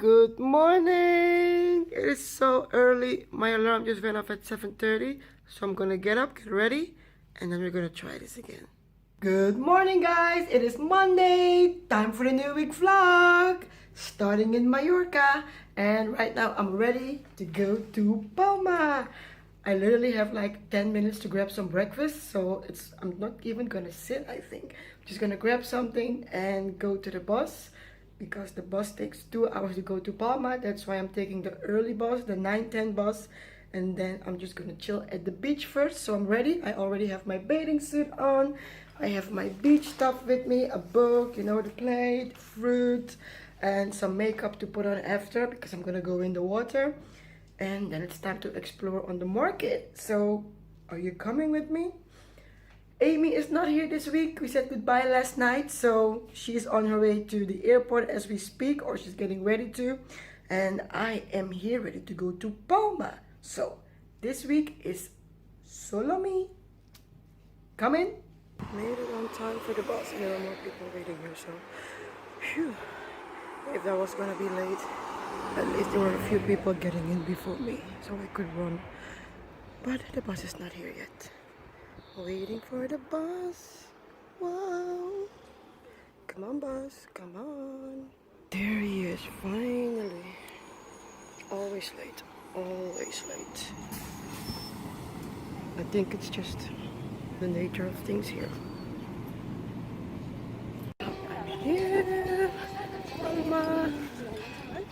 Good morning! It is so early. My alarm just went off at 7:30. So I'm gonna get up, get ready, and then we're gonna try this again. Good morning, guys! It is Monday! Time for the new week vlog! Starting in Mallorca. And right now I'm ready to go to Palma. I literally have like 10 minutes to grab some breakfast. So I'm not even gonna sit, I think. I'm just gonna grab something and go to the bus. Because the bus takes 2 hours to go to Palma. That's why I'm taking the early bus, the 9:10 bus. And then I'm just gonna chill at the beach first. So I'm ready. I already have my bathing suit on. I have my beach stuff with me, a book, you know, the plate, fruit, and some makeup to put on after because I'm gonna go in the water. And then it's time to explore on the market. So are you coming with me? Amy is not here this week. We said goodbye last night, so she's on her way to the airport as we speak, or she's getting ready to. And I am here ready to go to Palma. So this week is solo me. Come in. Made it on time for the bus, and there are more people waiting here, so phew. If that was gonna be late, at least there were a few people getting in before me, so I could run. But the bus is not here yet. Waiting for the bus. Wow. Come on, bus. Come on. There he is, finally. Always late. Always late. I think it's just the nature of things here. I'm here. Palma.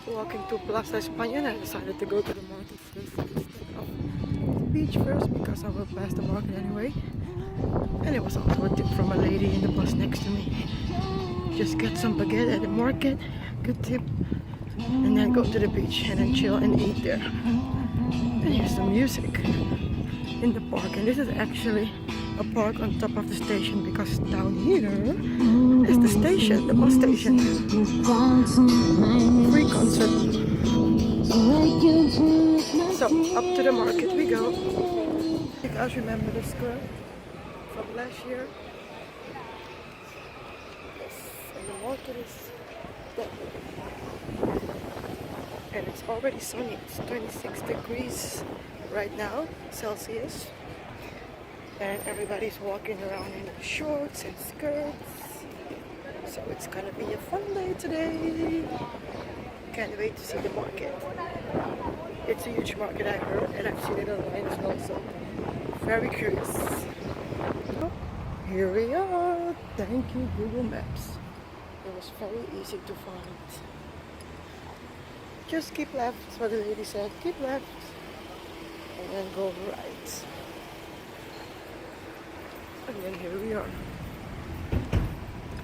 Walking to Plaza España, and I decided to go to the market first. Beach first because I will pass the market anyway. And it was also a tip from a lady in the bus next to me. Just get some baguette at the market, good tip, and then go to the beach and then chill and eat there. And here's some music in the park, and this is actually a park on top of the station because down here is the station, the bus station. Free concert. So up to the market we go. You guys remember the skirt from last year? Yes, and the market is there. And it's already sunny. It's 26 degrees right now, Celsius. And everybody's walking around in shorts and skirts. So it's gonna be a fun day today. Can't wait to see the market. It's a huge market, I heard, and I've seen it online as well, so very curious. Here we are. Thank you, Google Maps. It was very easy to find. Just keep left, that's what the lady said. Keep left, and then go right. And then here we are.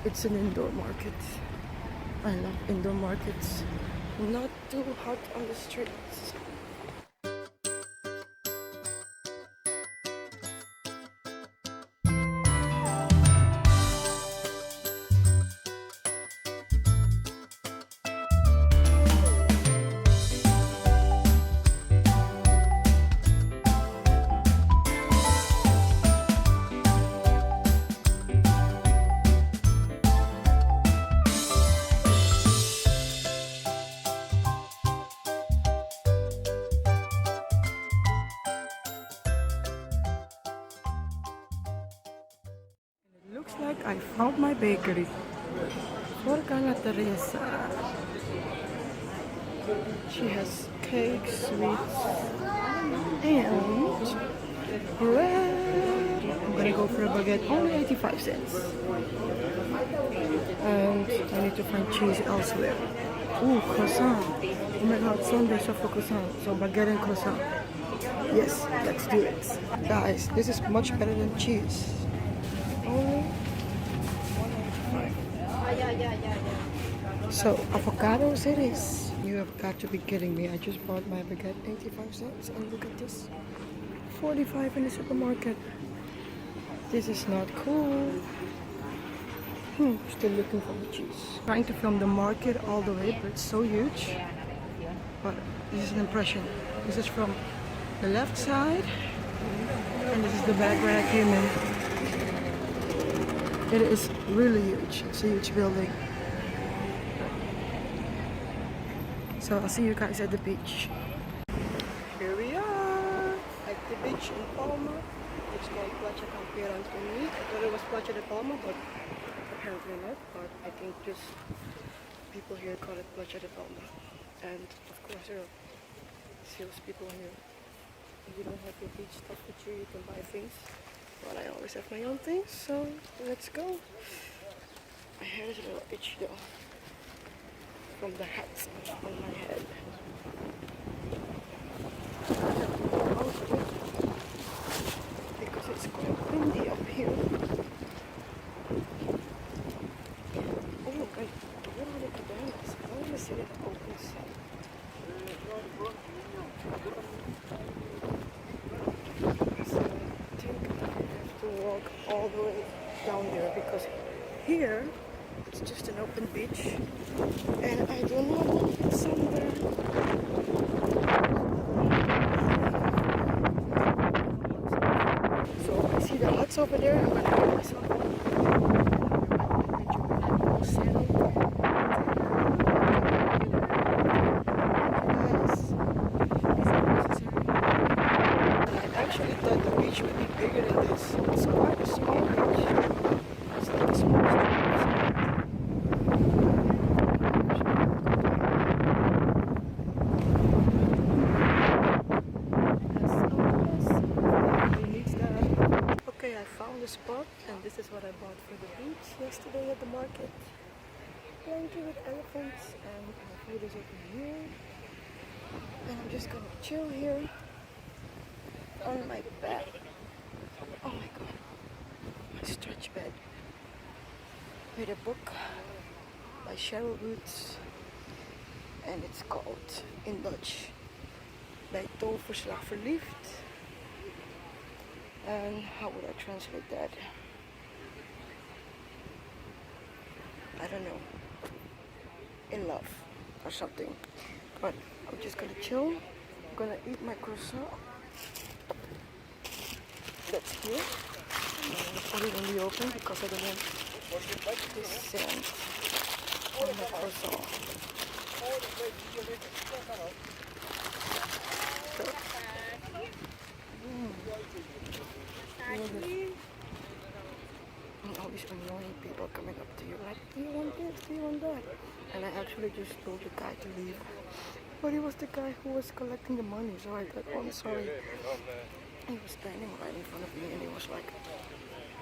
It's an indoor market. I love indoor markets. Not too hot on the streets. Looks like I found my bakery. Forca Teresa. She has cakes, sweets, and bread. I'm gonna go for a baguette, only 85 cents. And I need to find cheese elsewhere. Ooh, croissant. Oh my god, Sundays are for croissant. So baguette and croissant. Yes, let's do it. Guys, this is much better than cheese. Only 1.95. So avocados it is. You have got to be kidding me. I just bought my baguette 85 cents and look at this. 45 in the supermarket. This is not cool. Still looking for the cheese. Trying to film the market all the way, but it's so huge. But this is an impression. This is from the left side, and this is the back where I came in. It is really huge. It's a huge building. So I'll see you guys at the beach. Here we are at the beach in Palma. It's called Playa Camperan to me. I thought it was Playa de Palma, but apparently not. But I think just people here call it Playa de Palma. And of course there are salespeople here. If you don't have your beach stuff with you, you can buy things. But I always have my own things, so let's go. My hair is a little itchy though, from the hat on my head. Because it's quite windy up here. Oh, wait, where are the cabanas? I want to see the open sun. So I think I have to walk all the way down there because here it's just an open beach and I do not want somewhere. So I see the huts over there. I'm gonna get myself I actually thought the beach would be bigger than this. It's quite a small beach. It's like a small street. Okay, I found a spot and this is what I bought for the beach yesterday at the market. Blanket with elephants and my food is over here. And I'm just gonna chill here on my bed. Oh my god, my stretch bed. With a book by Cheryl Woods and it's called in Dutch Bij Toverslag Verliefd. And how would I translate that? I don't know. In love or something. But I'm just gonna chill. I'm gonna eat my croissant. That's here. I'm gonna put it in the oven because I don't want this sand on my croissant. So, and all these annoying people coming up to you like, do you want this, do you want that? And I actually just told the guy to leave. But he was the guy who was collecting the money, so I thought, oh, I'm sorry. He was standing right in front of me and he was like,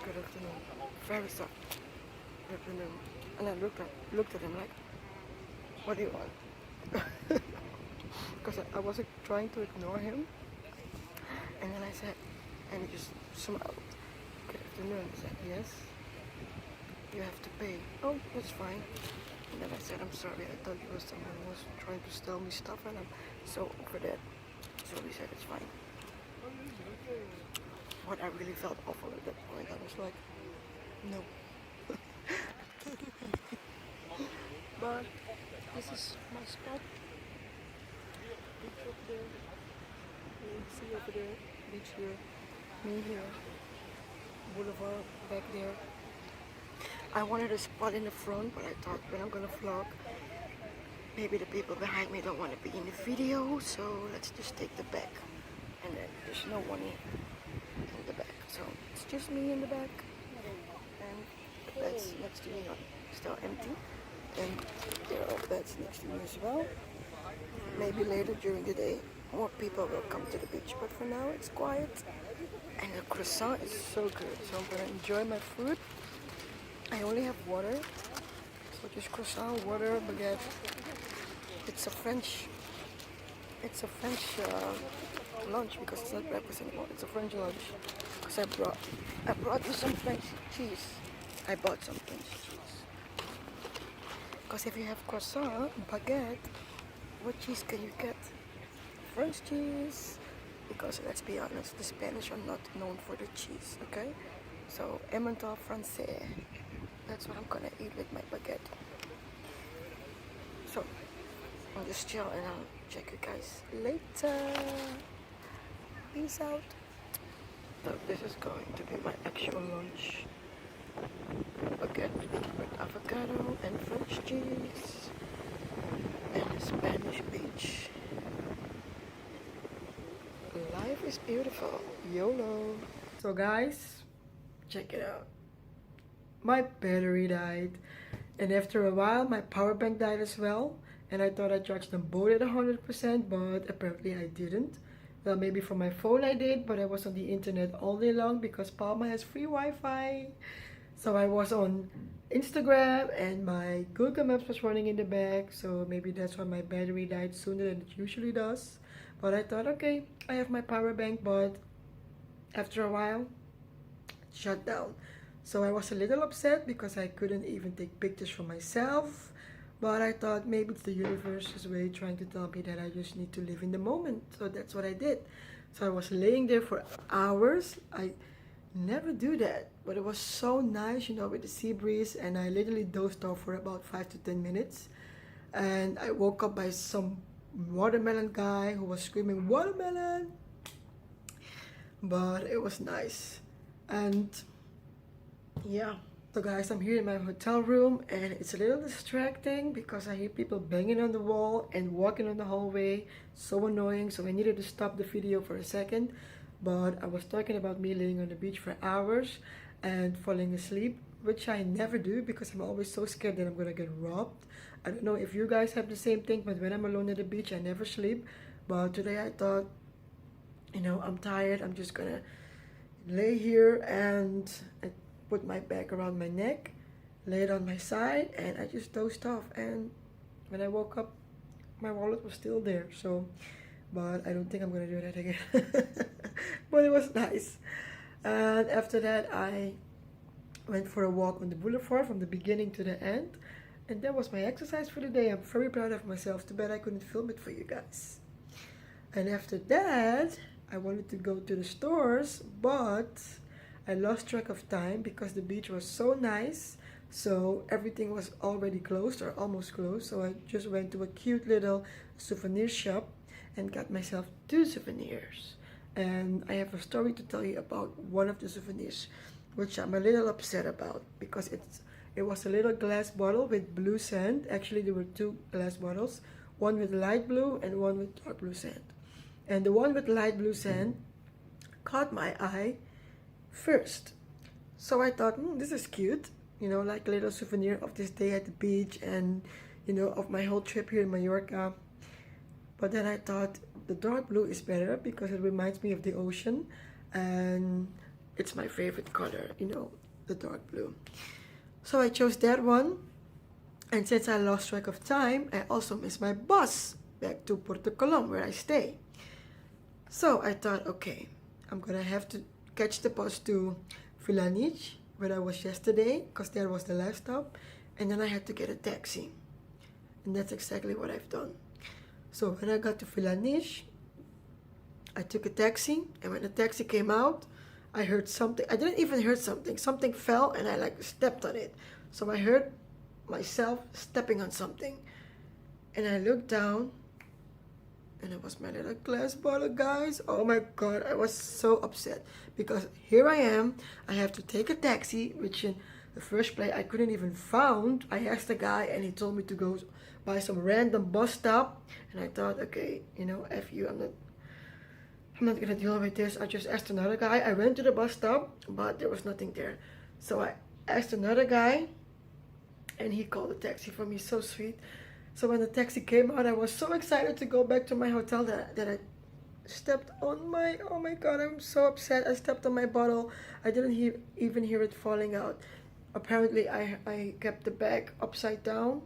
good afternoon, very sorry, good afternoon. And I looked at him like, what do you want? Because I wasn't trying to ignore him. And then I said, and he just smiled. Good afternoon. I said, yes. You have to pay. Oh, that's fine. And then I said, I'm sorry. I thought you were someone who was trying to sell me stuff and I'm so over that. So he said, it's fine. But I really felt awful at that point. I was like, no. But this is my spot. Beach up there. You can see over there. Beach here. Me here. Boulevard back there. I wanted a spot in the front, but I thought when I'm gonna vlog, maybe the people behind me don't want to be in the video, so let's just take the back. And then there's no one in the back, so it's just me in the back, and the beds next to me are still empty, and there are beds next to me as well. Maybe later during the day, more people will come to the beach, but for now it's quiet. And the croissant is so good, so I'm gonna enjoy my food. I only have water, so just croissant, water, baguette. It's a French lunch because it's not breakfast anymore. It's a French lunch because I brought you some French cheese. I bought some French cheese because if you have croissant, baguette, what cheese can you get? French cheese. Because let's be honest, the Spanish are not known for the cheese, okay? So, Emmental Francais. That's what I'm gonna eat with my baguette. So, I'll just chill and I'll check you guys later. Peace out. So, this is going to be my actual lunch. Baguette with avocado and French cheese. And a Spanish bean. Beautiful. YOLO. So guys, check it out. My battery died. And after a while, my power bank died as well. And I thought I charged them both at 100%, but apparently I didn't. Well, maybe for my phone I did, but I was on the internet all day long because Palma has free Wi-Fi. So I was on Instagram and my Google Maps was running in the back. So maybe that's why my battery died sooner than it usually does. But I thought, okay, I have my power bank, but after a while, it shut down. So I was a little upset because I couldn't even take pictures for myself. But I thought maybe it's the universe's way trying to tell me that I just need to live in the moment. So that's what I did. So I was laying there for hours. I never do that, but it was so nice, you know, with the sea breeze. And I literally dozed off for about 5 to 10 minutes. And I woke up by some watermelon guy who was screaming, "Watermelon!" But it was nice. And yeah. So guys, I'm here in my hotel room and it's a little distracting because I hear people banging on the wall and walking on the hallway. So annoying, so I needed to stop the video for a second. But I was talking about me laying on the beach for hours and falling asleep, which I never do because I'm always so scared that I'm gonna get robbed. I don't know if you guys have the same thing, but when I'm alone at the beach, I never sleep. But today I thought, you know, I'm tired, I'm just gonna lay here and put my back around my neck, lay it on my side, and I just dozed off. And when I woke up, my wallet was still there. So, but I don't think I'm gonna do that again. But it was nice. And after that, I went for a walk on the boulevard from the beginning to the end. And that was my exercise for the day. I'm very proud of myself. Too bad I couldn't film it for you guys. And after that, I wanted to go to the stores, but I lost track of time because the beach was so nice. So everything was already closed or almost closed. So I just went to a cute little souvenir shop and got myself 2 souvenirs. And I have a story to tell you about one of the souvenirs, which I'm a little upset about because it was a little glass bottle with blue sand. Actually, there were 2 glass bottles, one with light blue and one with dark blue sand. And the one with light blue sand caught my eye first. So I thought, this is cute, you know, like a little souvenir of this day at the beach and, you know, of my whole trip here in Mallorca. But then I thought the dark blue is better because it reminds me of the ocean and it's my favorite color, you know, the dark blue. So I chose that one. And since I lost track of time, I also missed my bus back to Puerto Colom where I stay. So I thought, okay, I'm gonna have to catch the bus to Vilanich, where I was yesterday, because there was the last stop, and then I had to get a taxi. And that's exactly what I've done. So when I got to Vilanich, I took a taxi, and when the taxi came out, I heard something. I didn't even hear something. Something fell, and I like stepped on it. So I heard myself stepping on something. And I looked down, and it was my little glass bottle, guys. Oh my god, I was so upset because here I am. I have to take a taxi, which in the first place I couldn't even found. I asked the guy and he told me to go by some random bus stop. And I thought, okay, you know, F you, I'm not gonna deal with this. I just asked another guy. I went to the bus stop, but there was nothing there. So I asked another guy and he called a taxi for me. So sweet. So when the taxi came out, I was so excited to go back to my hotel that I stepped on my, oh my god, I'm so upset. I stepped on my bottle. I didn't even hear it falling out. Apparently, I kept the bag upside down.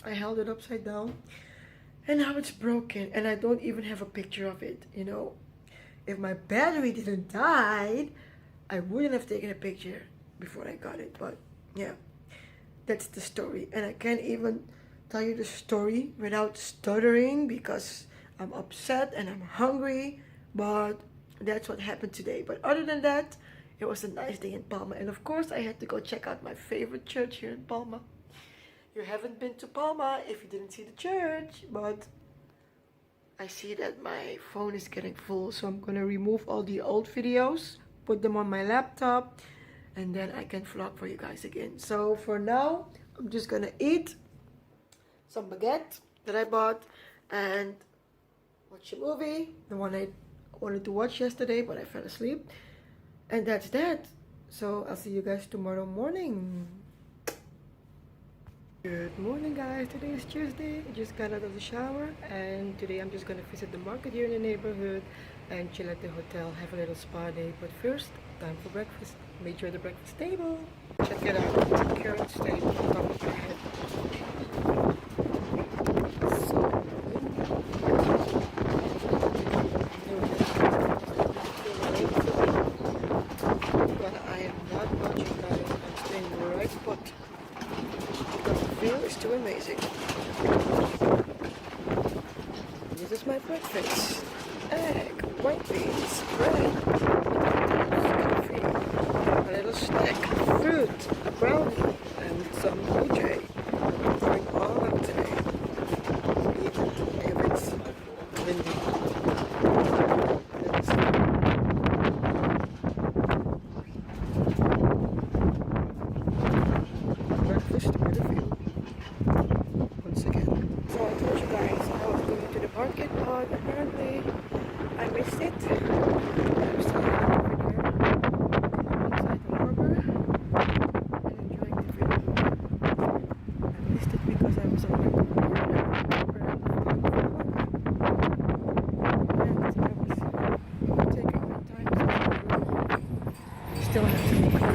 I held it upside down. And now it's broken. And I don't even have a picture of it, you know. If my battery didn't die, I wouldn't have taken a picture before I got it. But yeah, that's the story. And I can't even tell you the story without stuttering because I'm upset and I'm hungry, but that's what happened today. But other than that, it was a nice day in Palma. And of course, I had to go check out my favorite church here in Palma. You haven't been to Palma if you didn't see the church, but I see that my phone is getting full, so I'm gonna remove all the old videos, put them on my laptop, and then I can vlog for you guys again. So for now, I'm just gonna eat some baguette that I bought and watch a movie, the one I wanted to watch yesterday, but I fell asleep. And that's that. So I'll see you guys tomorrow morning. Good morning, guys. Today is Tuesday. I just got out of the shower, and today I'm just gonna visit the market here in the neighborhood and chill at the hotel, have a little spa day. But first, time for breakfast. Made sure the breakfast table. Check it out. Carrot steak on top of my head. So but I am not watching, guys. I'm staying in the right spot because the view is too amazing. This is my breakfast: egg, white beans, bread, coffee, a little snack, fruit, a brownie, and some OJ. I'm going all out today, even if it's windy. Breakfast with a view. Once again. So I told you guys I was going to the market, but apparently I missed it. I'm still over there inside the harbor and enjoying the view. I missed it because I was already here in the harbor and I was taking my time, so I still have to be close.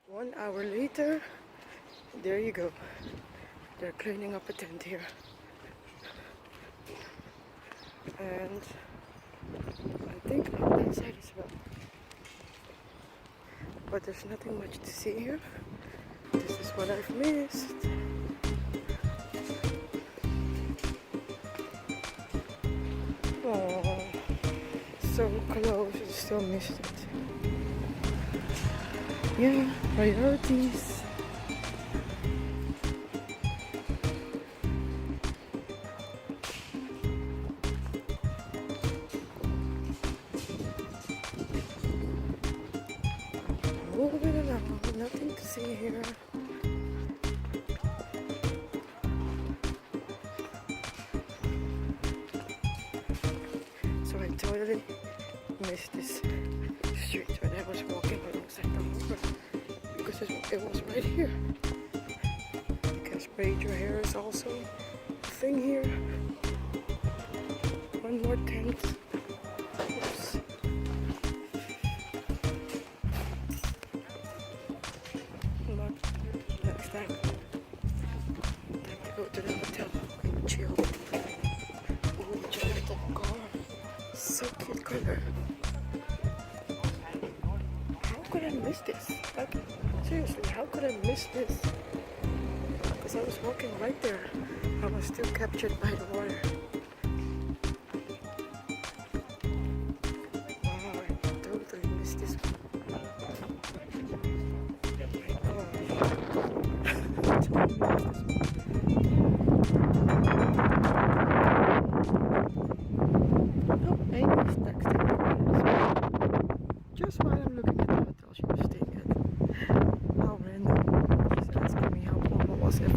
One hour later, there you go. They're cleaning up a tent here. And I think on that side as well. But there's nothing much to see here. This is what I've missed. Oh, so close, I still missed it. Yeah, priorities. Moving along, nothing to see here. So I totally missed this street when I was walking alongside the harbor because it was right here. You can braid your hair is also a thing here. One more tent. Oops. But next time to go to the hotel and chill. Ooh, chill at the car. could I miss this? Like, seriously, how could I miss this? Because I was walking right there. I was still captured by the water. Wow, I totally missed this one. Oh, Amy's texting me. Just while I'm looking at the hotel she was staying at. How random. She's asking me how warm was it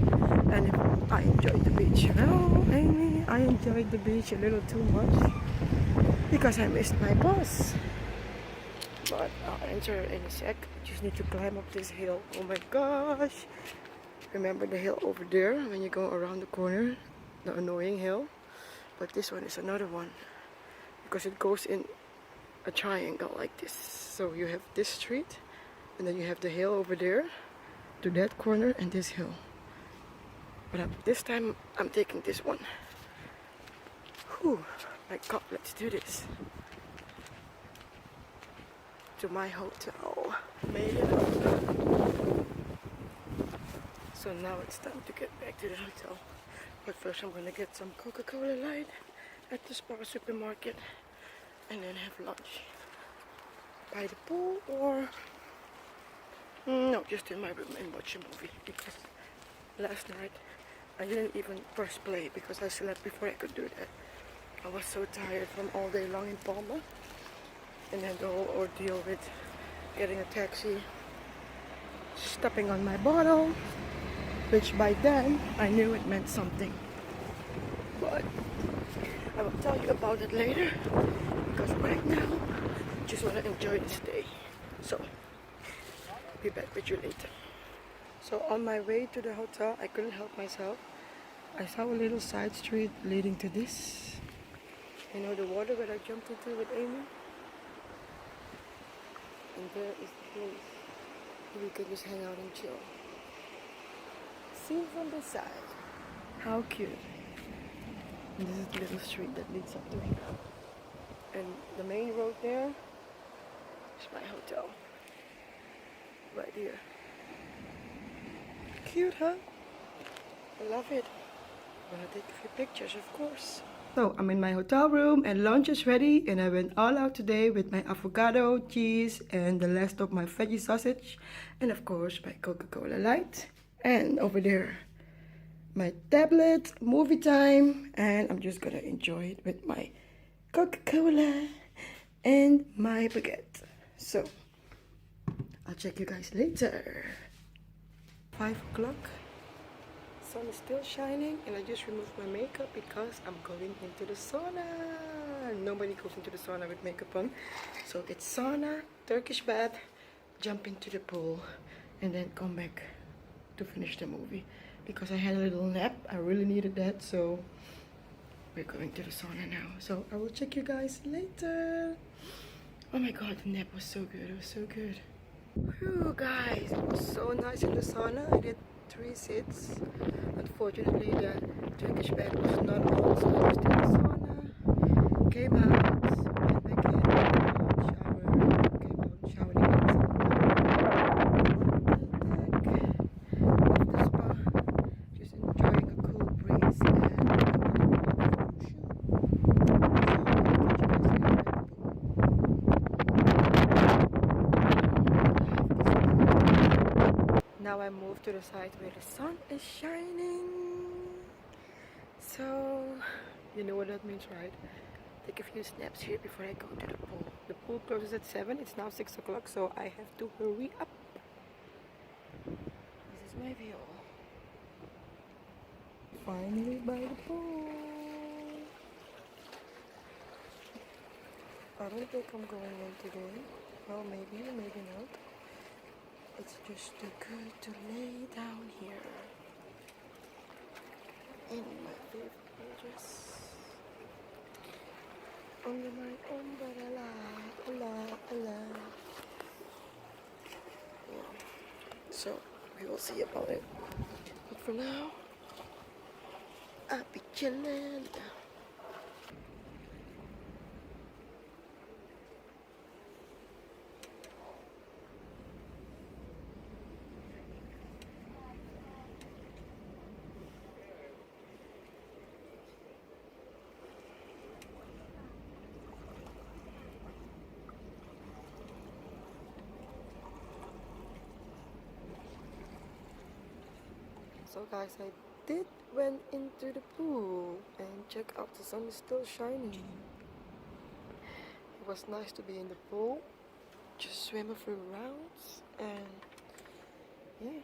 and if I enjoyed the beach. Well, Amy, I enjoyed the beach a little too much because I missed my bus. But I'll enter in a sec. Just need to climb up this hill. Oh my gosh. Remember the hill over there when you go around the corner? The annoying hill. But this one is another one. Because it goes in a triangle like this. So you have this street. And then you have the hill over there. To that corner and this hill. But this time I'm taking this one. Whew. My God, let's do this. To my hotel. Made it up. So now it's time to get back to the hotel. But first I'm gonna get some Coca-Cola Light at the Spar supermarket and then have lunch by the pool or no, just in my room and watch a movie because last night I didn't even press play because I slept before I could do that. I was so tired from all day long in Palma and then the whole ordeal with getting a taxi, stepping on my bottle, which by then I knew it meant something. But I will tell you about it later because right now I just want to enjoy this day. So be back with you later. So on my way to the hotel I couldn't help myself. I saw a little side street leading to this. You know the water that I jumped into with Amy? And there is the place where we can just hang out and chill. See from the side. How cute. And this is the little street that leads up to here. And the main road there is my hotel. Right here. Cute, huh? I love it. I'm gonna take a few pictures, of course. So I'm in my hotel room and lunch is ready and I went all out today with my avocado, cheese and the rest of my veggie sausage and of course my Coca-Cola Light. And over there my tablet, movie time, and I'm just gonna enjoy it with my Coca-Cola and my baguette. So I'll check you guys later. 5 o'clock. Sun is still shining and I just removed my makeup because I'm going into the sauna. Nobody goes into the sauna with makeup on. So it's sauna, Turkish bath, jump into the pool and then come back to finish the movie. Because I had a little nap, I really needed that. So we're going to the sauna now. So I will check you guys later. Oh my god, the nap was so good, it was so good. Whew guys, it was so nice in the sauna. I did 3 sits. Unfortunately the Turkish bed was not on, so I was still in the sauna. Came out, went back in, shower, came out, showered again, of the spa, just enjoying a cool breeze now I moved to the side where the sun is shining. So, you know what that means, right? Take a few snaps here before I go to the pool. The pool closes at 7, it's now 6 o'clock, so I have to hurry up. This is my view. Finally by the pool. I don't think I'm going in today. Well, maybe, maybe not. It's just too good to lay down here in my favorite dress under my umbrella, yeah. So we will see about it. But for now, I'll be chilling. So guys, I did went into the pool and check out the sun is still shining. It was nice to be in the pool, just swim a few rounds, and yeah,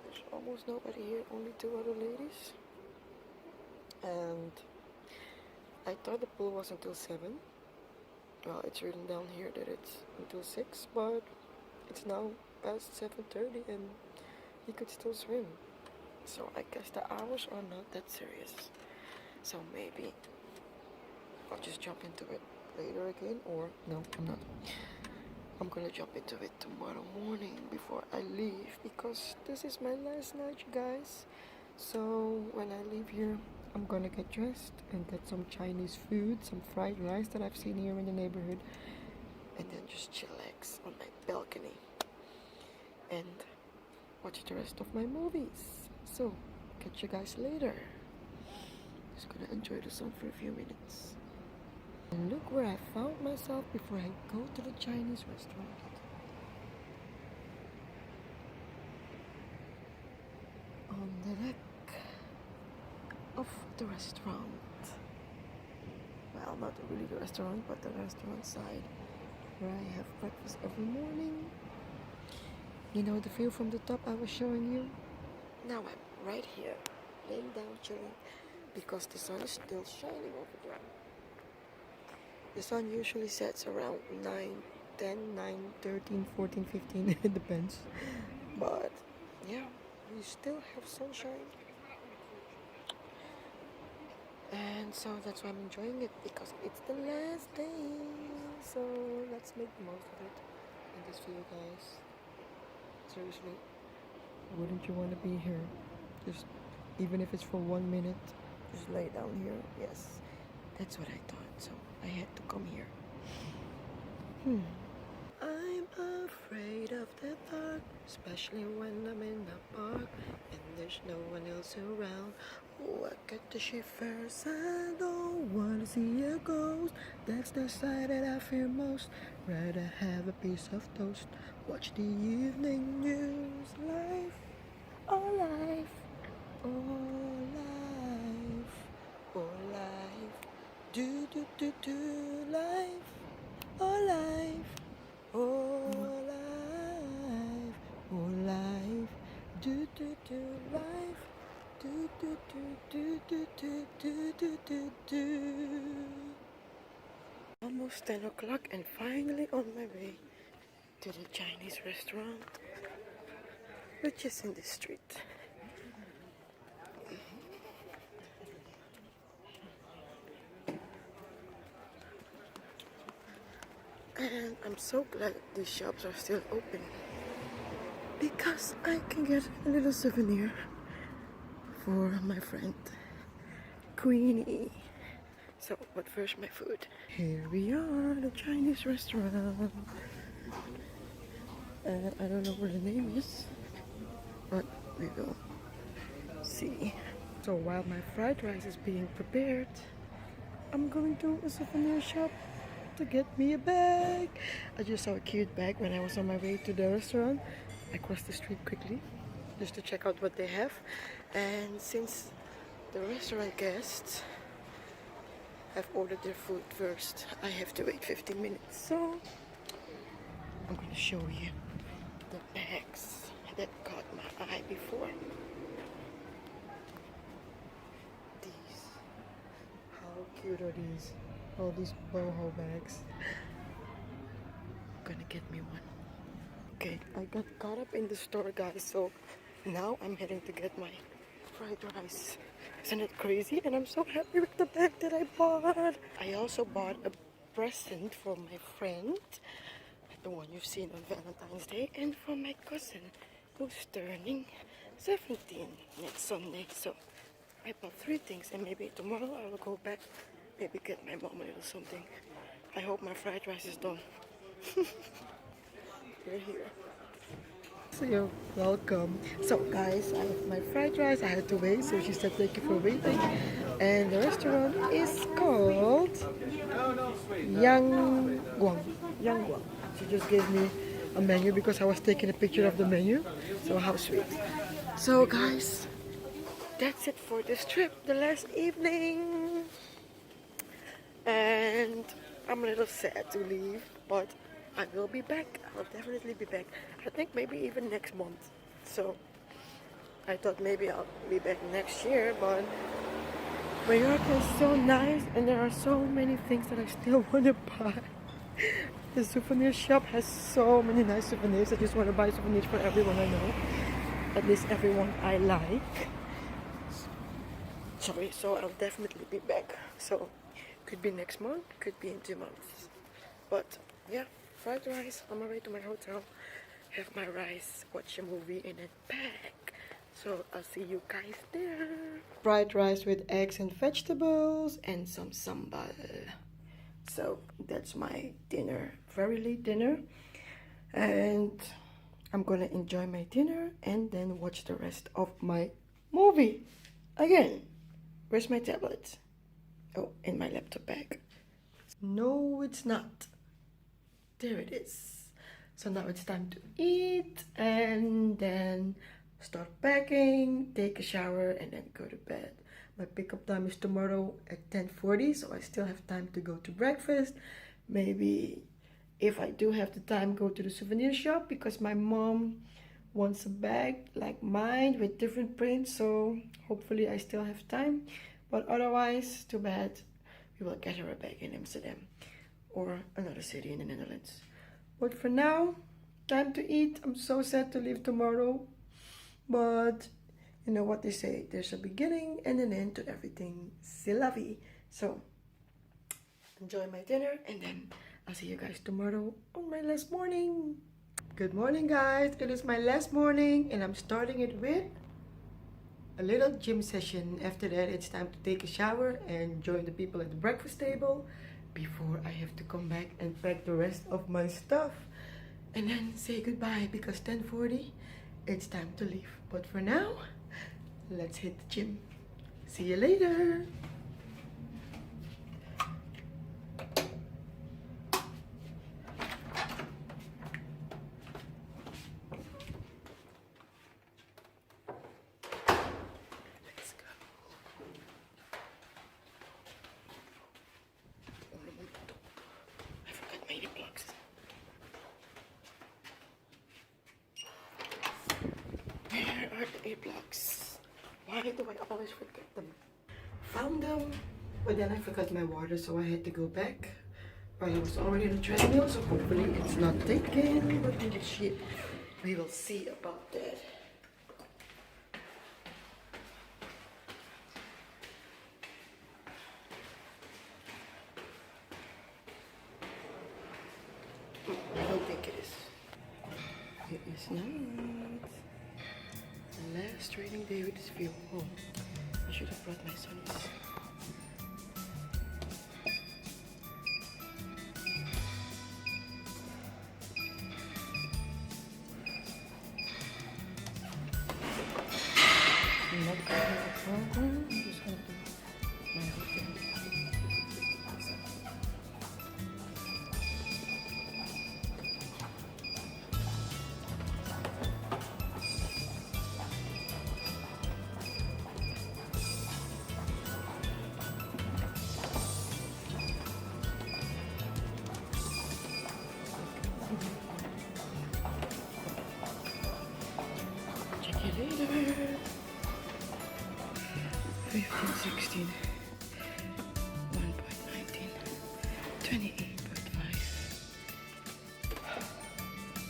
there's almost nobody here, only 2 other ladies. And I thought the pool was until 7. Well, it's written down here that it's until 6, but it's now past 7:30 and he could still swim. So I guess the hours are not that serious. So maybe I'll just jump into it later again, or no, I'm not. I'm gonna jump into it tomorrow morning before I leave, because this is my last night, you guys. So when I leave here, I'm gonna get dressed and get some Chinese food, some fried rice that I've seen here in the neighborhood, and then just chillax on my balcony and watch the rest of my movies. So, catch you guys later. Just gonna enjoy the sun for a few minutes. And look where I found myself before I go to the Chinese restaurant. On the deck of the restaurant. Well, not really the restaurant, but the restaurant side, where I have breakfast every morning. You know the view from the top I was showing you? Now I'm right here, laying down chilling, because the sun is still shining over there. The sun usually sets around 9, 10, 9, 13, 14, 15, it depends. But yeah, we still have sunshine. And so that's why I'm enjoying it, because it's the last day. So let's make the most of it in this video, guys. Seriously, wouldn't you want to be here? Just, even if it's for 1 minute, just lay down here. Yes, that's what I thought, so I had to come here. I'm afraid of the dark, especially when I'm in the park and there's no one else around. Oh, I get the shivers, I don't wanna see a ghost. That's the side that I fear most. Rather have a piece of toast, watch the evening news. Life, oh life, oh life, oh life, do do do do life, oh life, oh life, oh life, do do do life, do do do do do do do do do. Almost 10 o'clock and finally on my way to the Chinese restaurant, which is in the street. And I'm so glad these shops are still open, because I can get a little souvenir for my friend Queenie. So, but first my food. Here we are, the Chinese restaurant. And I don't know where the name is, but we will see. So while my fried rice is being prepared, I'm going to a souvenir shop to get me a bag. I just saw a cute bag when I was on my way to the restaurant. I crossed the street quickly just to check out what they have. And since the restaurant guests have ordered their food first, I have to wait 15 minutes. So I'm going to show you the bags that caught my eye before. These. How cute are these? All these boho bags. I'm gonna get me one. Okay, I got caught up in the store, guys, so now I'm heading to get my fried rice. Isn't it crazy? And I'm so happy with the bag that I bought. I also bought a present for my friend, the one you've seen on Valentine's Day, and for my cousin who's turning 17 next Sunday. So I bought 3 things, and maybe tomorrow I will go back, maybe get my mom a little something. I hope my fried rice is done. We're here. So you're welcome. So guys, I have my fried rice. I had to wait, so she said thank you for waiting. And the restaurant is called Yangguang. Yangguang. She just gave me a menu because I was taking a picture of the menu. So how sweet. So guys, that's it for this trip, the last evening. And I'm a little sad to leave, but I will be back. I'll definitely be back. I think maybe even next month. So I thought maybe I'll be back next year, but Mallorca is so nice and there are so many things that I still want to buy. The souvenir shop has so many nice souvenirs. I just want to buy souvenirs for everyone I know. At least everyone I like. Sorry, so I'll definitely be back. So could be next month, could be in 2 months. But yeah, fried rice on my way to my hotel. Have my rice, watch a movie and then back. So I'll see you guys there. Fried rice with eggs and vegetables and some sambal. So that's my dinner, very late dinner. And I'm gonna enjoy my dinner and then watch the rest of my movie. Again, where's my tablet? Oh, in my laptop bag. No, it's not. There it is. So now it's time to eat and then start packing, take a shower and then go to bed. My pickup time is tomorrow at 10:40, so I still have time to go to breakfast. Maybe if I do have the time, go to the souvenir shop because my mom wants a bag like mine with different prints, so hopefully I still have time. But otherwise, too bad. We will get her a bag in Amsterdam or another city in the Netherlands. But for now, time to eat. I'm so sad to leave tomorrow. But you know what they say, there's a beginning and an end to everything. C'est la vie. So, enjoy my dinner and then I'll see you guys tomorrow on my last morning. Good morning guys, it is my last morning and I'm starting it with a little gym session. After that it's time to take a shower and join the people at the breakfast table before I have to come back and pack the rest of my stuff and then say goodbye because 10:40 it's time to leave. But for now, let's hit the gym. See you later. Let's go. I forgot my earplugs. Where are the earplugs? Why do I always forget them? Found them, but then I forgot my water, so I had to go back. But I was already on the treadmill, so hopefully it's not taken. But in the ship, we will see about that. I don't think it is. It is not. Last training day with this view. Oh, I should have brought my sunnies. I'm not going to the program. I'm just going to do my routine. Check you later. 15, 16, 1.19, 28.5.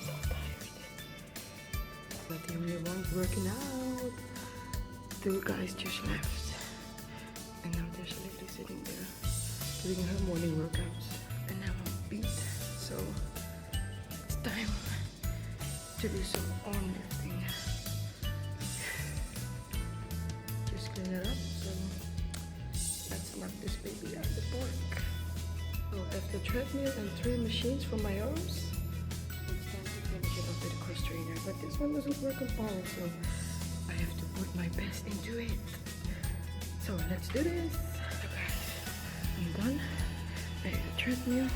So tired. Not the only one working out. 2 guys just left. And now there's a lady sitting there doing her morning workouts. And now I'm beat. So it's time to do some arm lifting. Just clean it up. So let's knock this baby out of the park. So after treadmill and 3 machines for my arms, it's time to finish it off with a cross trainer. But this one doesn't work on power, so I have to put my best into it. So let's do this. Okay, I'm done. I have a treadmill,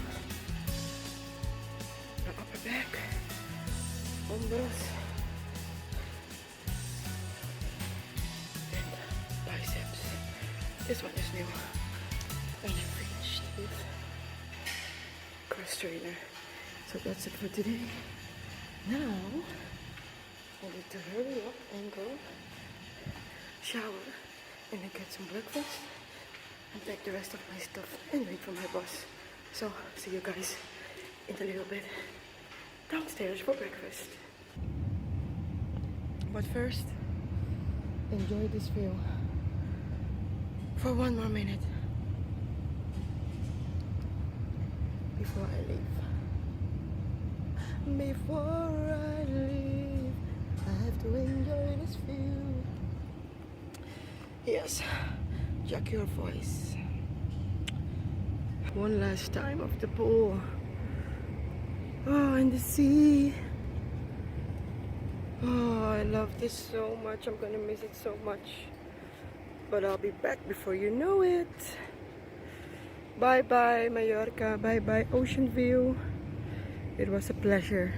my upper back, hombros, and This one is new. And I finished with cross trainer. So that's it for today. Now I need to hurry up and go shower and then get some breakfast and pack the rest of my stuff and wait for my bus. So see you guys in a little bit downstairs for breakfast. But first, enjoy this view for one more minute before I leave. Before I leave, I have to enjoy this view. Yes, jack your voice. One last time of the pool. Oh, and the sea. Oh, I love this so much. I'm gonna miss it so much. But I'll be back before you know it. Bye bye Mallorca. Bye bye Ocean View. It was a pleasure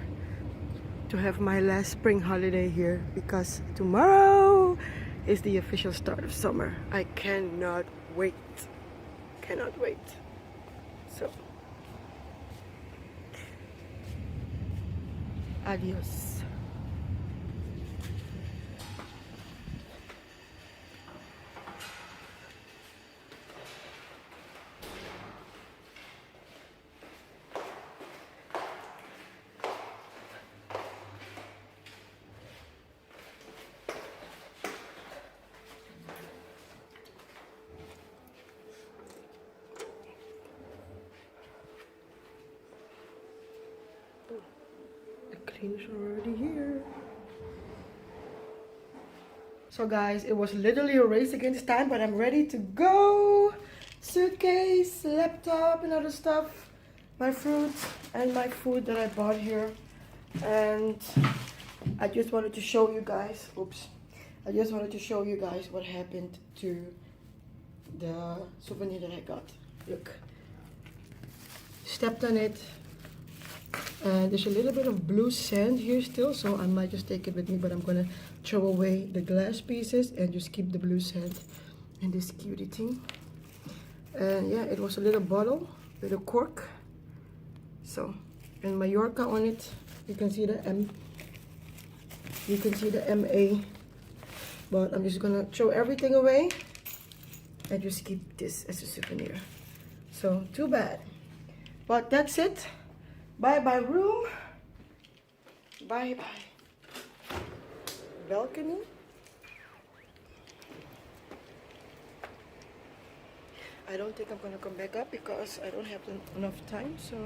to have my last spring holiday here because tomorrow is the official start of summer. I cannot wait. Cannot wait. So, adios. The cleaners are already here. So guys, it was literally a race against time, but I'm ready to go. Suitcase, laptop and other stuff. My fruits and my food that I bought here. And I just wanted to show you guys, I just wanted to show you guys what happened to the souvenir that I got. Look, stepped on it. And there's a little bit of blue sand here still, so I might just take it with me, but I'm gonna throw away the glass pieces and just keep the blue sand and this cutie thing. And yeah, it was a little bottle with a cork. So, and Mallorca on it. You can see the M. You can see the MA. But I'm just gonna throw everything away and just keep this as a souvenir. So, too bad. But that's it. Bye bye room. Bye bye balcony. I don't think I'm gonna come back up because I don't have enough time. So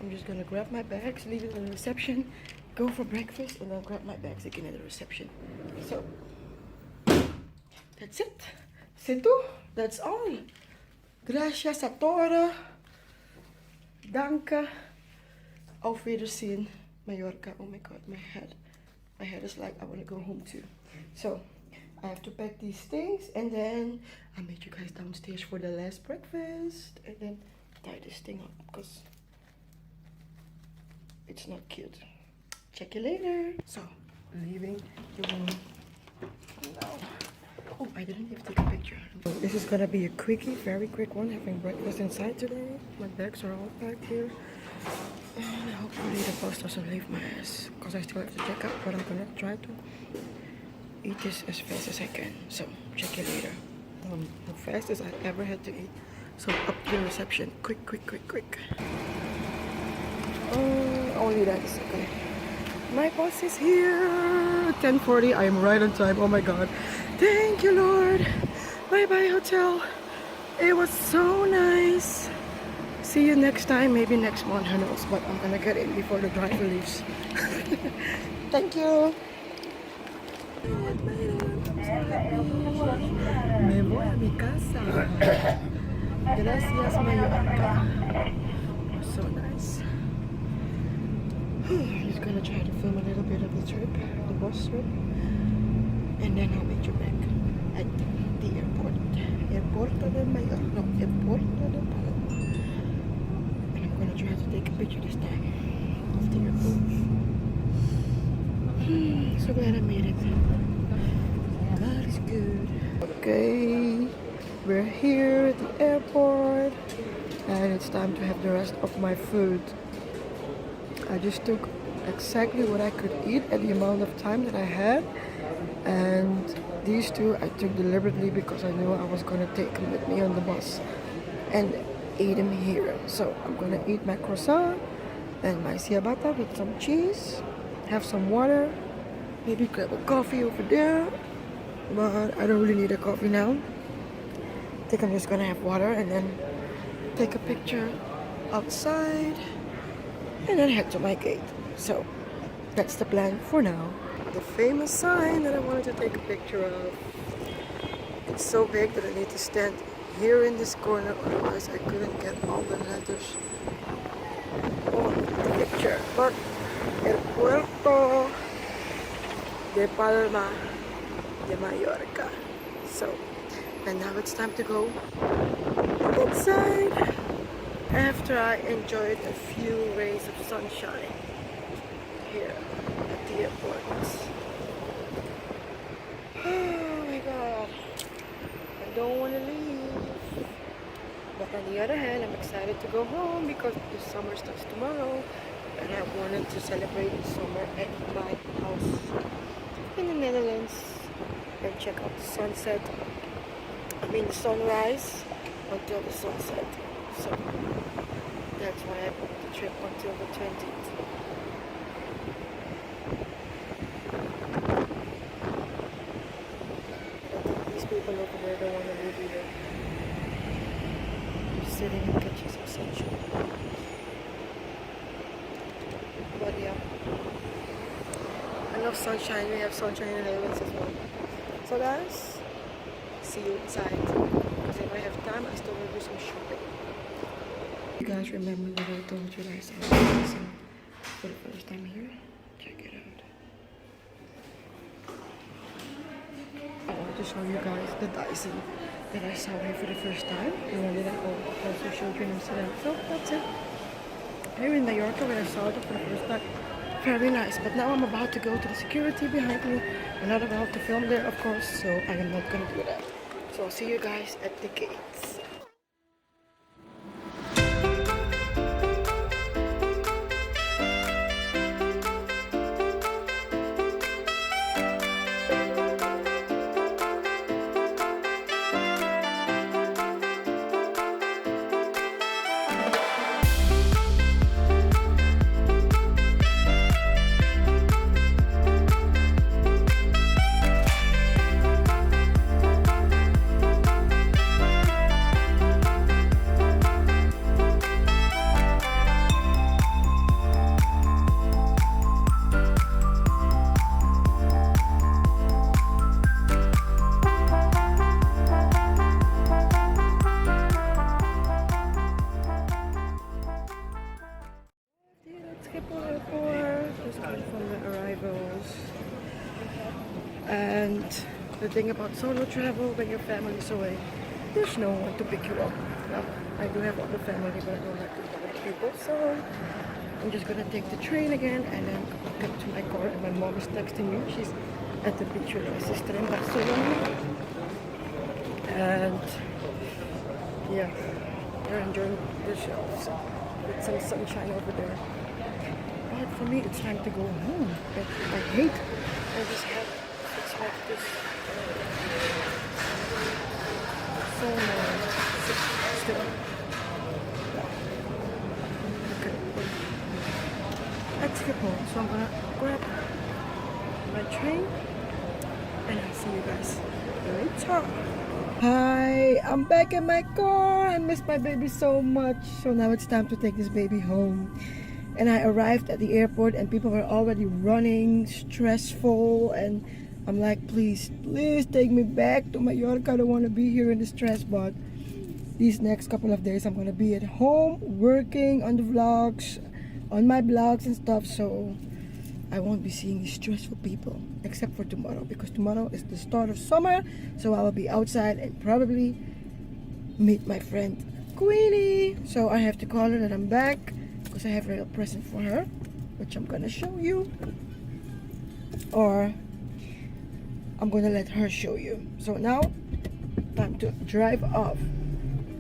I'm just gonna grab my bags, leave it in the reception, go for breakfast, and then grab my bags again at the reception. So that's it. C'est tout. That's all. Gracias a todos. Danke. Auf Wiedersehen, Mallorca. Oh my god, my head is like I want to go home too. So I have to pack these things and then I'll meet you guys downstairs for the last breakfast and then tie this thing up because it's not cute. Check you later. So leaving the room now. Oh, I didn't even take a picture. This is gonna be a quickie, very quick one. Having breakfast inside today. My bags are all packed here. And hopefully the bus doesn't leave my ass because I still have to check out, but I'm gonna try to eat this as fast as I can. So check you later. The fastest I ever had to eat. So up to the reception. Quick. Oh, only that is okay. My bus is here. 10:40. I am right on time. Oh my god. Thank you, Lord. Bye bye hotel. It was so nice. See you next time, maybe next month, who knows, but I'm gonna get in before the driver leaves. Thank you. Me voy a mi casa. Gracias, Mallorca. So nice. I'm just gonna try to film a little bit of the trip, the bus trip, and then I'll meet you back at the airport. Airporto de Mallorca. No, Airporto de Palma. I'm gonna try to take a picture this time of the airport. So glad I made it. God is good. Okay. We're here at the airport and it's time to have the rest of my food. I just took exactly what I could eat at the amount of time that I had, and these two I took deliberately because I knew I was gonna take them with me on the bus and eat them here. So I'm gonna eat my croissant and my ciabatta with some cheese, have some water, maybe grab a coffee over there, but I don't really need a coffee now. I think I'm just gonna have water and then take a picture outside and then head to my gate. So that's the plan for now. The famous sign that I wanted to take a picture of. It's so big that I need to stand here in this corner, otherwise I couldn't get all the letters on the picture. But El Puerto de Palma de Mallorca. So, and now it's time to go inside after I enjoyed a few rays of sunshine here at the airport. Oh my god, I don't want to leave. But on the other hand, I'm excited to go home because the summer starts tomorrow and I wanted to celebrate the summer at my house in the Netherlands and check out the sunset. The sunrise until the sunset. So that's why I booked the trip until the 20th. I think these people over there don't want to leave either. Just sitting and catching some sunshine. But yeah, I love sunshine. We have sunshine in the Netherlands as well. So guys, see you inside. Because if I have time, I still will do some shopping. You guys remember that I told you guys I was dancing for the first time here? Check it out. I wanted to show you guys the Dyson that I saw here for the first time. And I didn't also show you in Amsterdam. So that's it. Here in Mallorca when I saw it for the first time. Very nice. But now I'm about to go to the security behind me. I'm not about to film there, of course, so I am not going to do that. So I'll see you guys at the gates. And the thing about solo travel, when your family is away, there's no one to pick you up. Now, I do have other family, but I don't like to bother people, so I'm just gonna take the train again and then get to my car. And my mom is texting me. She's at the beach with my sister in Barcelona. And yeah, they're enjoying the show, so with some sunshine over there. But for me, it's time to go home. I hate this habit. It's like this. So still. Okay. Let's get home. So I'm gonna grab my train and I'll see you guys later. Hi, I'm back in my car. I miss my baby so much. So now it's time to take this baby home. And I arrived at the airport and people were already running, stressful, and I'm like, please take me back to Mallorca. I don't want to be here in the stress, but these next couple of days I'm going to be at home working on the vlogs, on my blogs and stuff, so I won't be seeing these stressful people except for tomorrow, because tomorrow is the start of summer, so I will be outside and probably meet my friend Queenie. So I have to call her that I'm back because I have a little present for her, which I'm gonna show you, or I'm gonna let her show you. So now Time to drive off.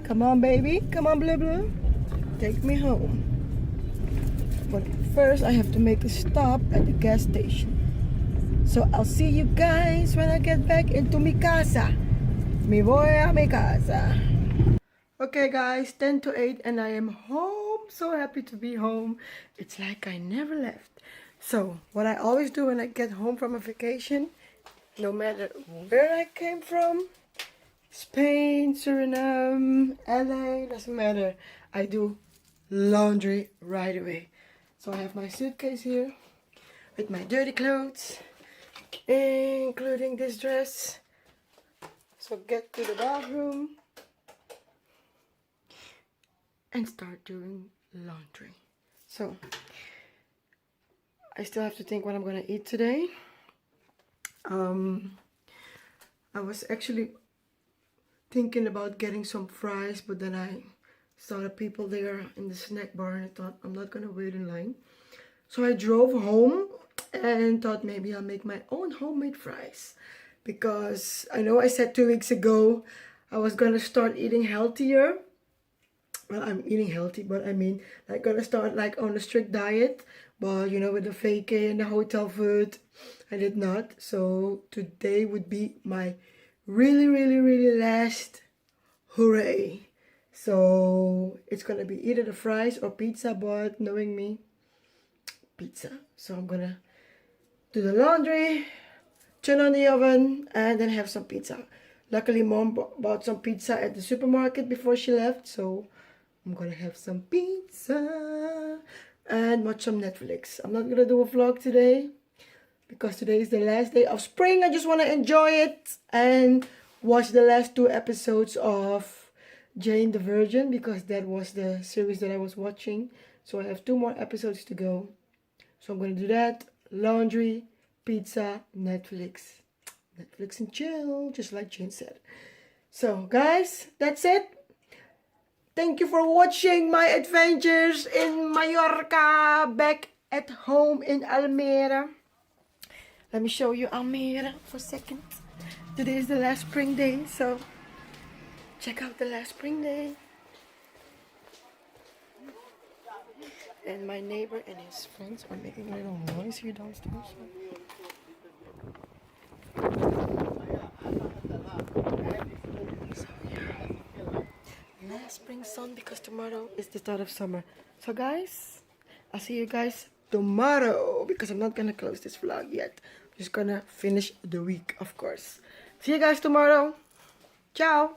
Come on, baby. Come on, Blue Blue. Take me home. But first, I have to make a stop at the gas station. So I'll see you guys when I get back into mi casa. Me voy a mi casa. Okay guys, 10 to 8 and I am home. So happy to be home. It's like I never left. So what I always do when I get home from a vacation, no matter where I came from, Spain, Suriname, LA, doesn't matter, I do laundry right away. So I have my suitcase here with my dirty clothes, including this dress. So get to the bathroom and start doing laundry. So I still have to think what I'm gonna eat today. I was actually thinking about getting some fries, but then I saw the people there in the snack bar and I thought I'm not gonna wait in line. So I drove home and thought maybe I'll make my own homemade fries, because I know I said 2 weeks ago I was gonna start eating healthier. Well, I'm eating healthy, but I mean, like, gonna start like on a strict diet, but you know, with the vacay and the hotel food, I did not. So today would be my really last hooray. So it's gonna be either the fries or pizza, but knowing me, pizza. So I'm gonna do the laundry, turn on the oven, and then have some pizza. Luckily, Mom bought some pizza at the supermarket before she left, so I'm gonna have some pizza and watch some Netflix. I'm not gonna do a vlog today because today is the last day of spring. I just want to enjoy it and watch the last 2 episodes of Jane the Virgin, because that was the series that I was watching. So I have 2 more episodes to go. So I'm gonna do that. Laundry, pizza, Netflix. Netflix and chill, just like Jane said. So guys, that's it. Thank you for watching my adventures in Mallorca, back at home in Almere. Let me show you Almere for a second. Today is the last spring day, so check out the last spring day. And my neighbor and his friends are making a little noise here downstairs. So yeah, last spring sun, because tomorrow is the start of summer. So guys, I'll see you guys tomorrow, because I'm not gonna close this vlog yet. I'm just gonna finish the week, of course. See you guys tomorrow. Ciao.